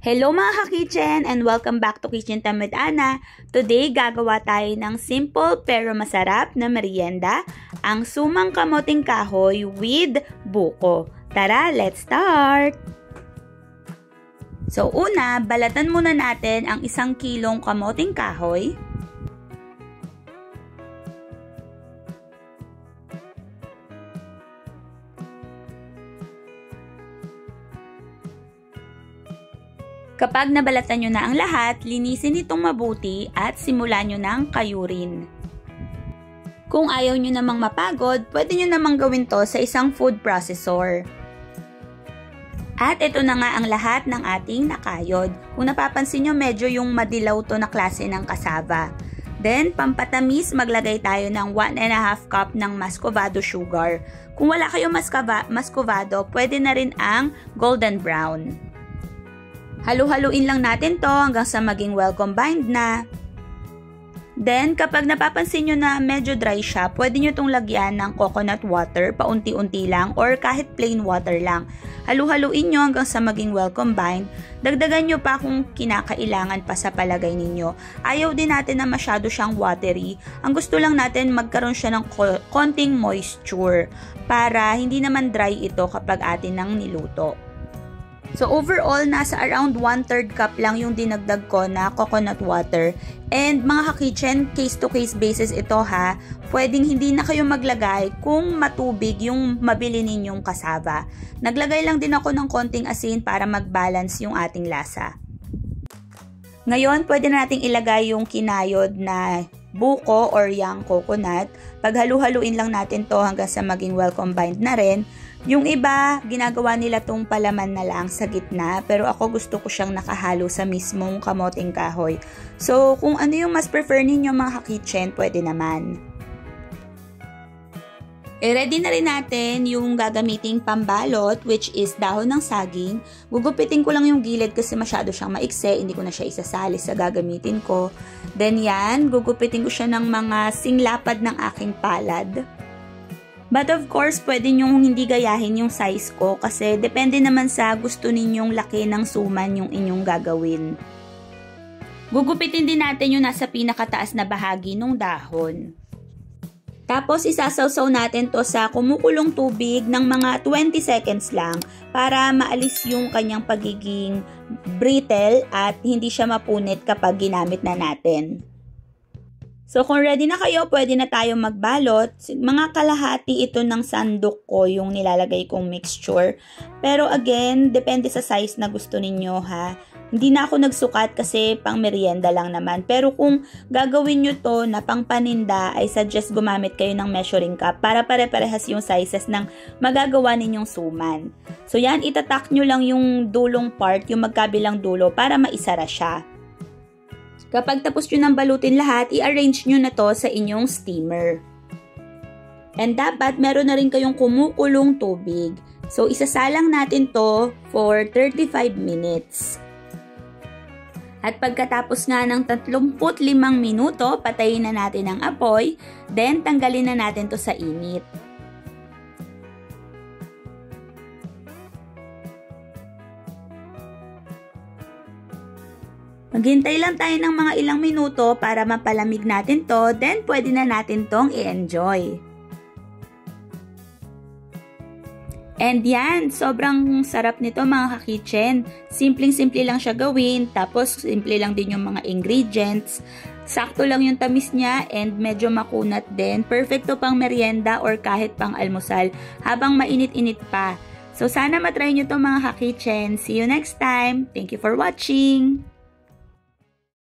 Hello mga ka-kitchen and welcome back to Kitchen Time with Ana. Today, gagawa tayo ng simple pero masarap na merienda, ang sumang kamoting kahoy with buko. Tara, let's start! So una, balatan muna natin ang 1 kilong kamoting kahoy. Kapag nabalatan nyo na ang lahat, linisin itong mabuti at simulan nyo ng kayurin. Kung ayaw nyo namang mapagod, pwede nyo namang gawin to sa isang food processor. At ito na nga ang lahat ng ating nakayod. Kung napapansin nyo, medyo yung madilaw to na klase ng cassava. Then, pampatamis, maglagay tayo ng 1½ cup ng muscovado sugar. Kung wala kayong muscovado, pwede na rin ang golden brown. Halu-haluin lang natin to hanggang sa maging well combined na. Then, kapag napapansin nyo na medyo dry siya, pwede nyo itong lagyan ng coconut water, paunti-unti lang, or kahit plain water lang. Halu-haluin nyo hanggang sa maging well combined. Dagdagan nyo pa kung kinakailangan pa sa palagay ninyo. Ayaw din natin na masyado siyang watery. Ang gusto lang natin magkaroon siya ng konting moisture para hindi naman dry ito kapag atin nang niluto. So overall, nasa around 1/3 cup lang yung dinagdag ko na coconut water. And mga ka-kitchen, case-to-case basis ito ha. Pwedeng hindi na kayo maglagay kung matubig yung mabili ninyong cassava. Naglagay lang din ako ng konting asin para mag-balance yung ating lasa. Ngayon, pwede na nating ilagay yung kinayod na buko or young coconut. Paghalu-haluin lang natin to hanggang sa maging well combined na rin. Yung iba, ginagawa nila tong palaman na lang sa gitna, pero ako gusto ko siyang nakahalo sa mismong kamoting kahoy. So, kung ano yung mas prefer ninyo mga ka-kitchen, pwede naman. I-ready na rin natin yung gagamiting pambalot, which is dahon ng saging. Gugupitin ko lang yung gilid kasi masyado siyang maikse, hindi ko na siya isasali sa gagamitin ko. Then yan, gugupitin ko siya ng mga singlapad ng aking palad. But of course, pwede nyong hindi gayahin yung size ko kasi depende naman sa gusto ninyong laki ng suman yung inyong gagawin. Gugupitin din natin yung nasa pinakataas na bahagi ng dahon. Tapos isasawsaw natin to sa kumukulong tubig ng mga 20 seconds lang para maalis yung kanyang pagiging brittle at hindi siya mapunit kapag ginamit na natin. So, kung ready na kayo, pwede na tayo magbalot. Mga kalahati ito ng sandok ko yung nilalagay kong mixture. Pero again, depende sa size na gusto ninyo ha. Hindi na ako nagsukat kasi pang merienda lang naman. Pero kung gagawin nyo to na pang paninda, I suggest gumamit kayo ng measuring cup para pare-parehas yung sizes ng magagawa ninyong suman. So yan, itatak nyo lang yung dulong part, yung magkabilang dulo para maisara siya. Kapag tapos nyo ng balutin lahat, i-arrange nyo na to sa inyong steamer. And dapat meron na rin kayong kumukulong tubig. So, isasalang natin to for 35 minutes. At pagkatapos nga ng 35 minuto, patayin na natin ang apoy. Then, tanggalin na natin to sa init. Maghintay lang tayo ng mga ilang minuto para mapalamig natin to, then pwede na natin tong i-enjoy. And yan, sobrang sarap nito mga ka-kitchen. Simpleng-simple lang siya gawin, tapos simple lang din yung mga ingredients. Sakto lang yung tamis niya and medyo makunat din. Perfecto pang merienda or kahit pang almusal habang mainit-init pa. So sana matry nyo to mga ka-kitchen. See you next time. Thank you for watching!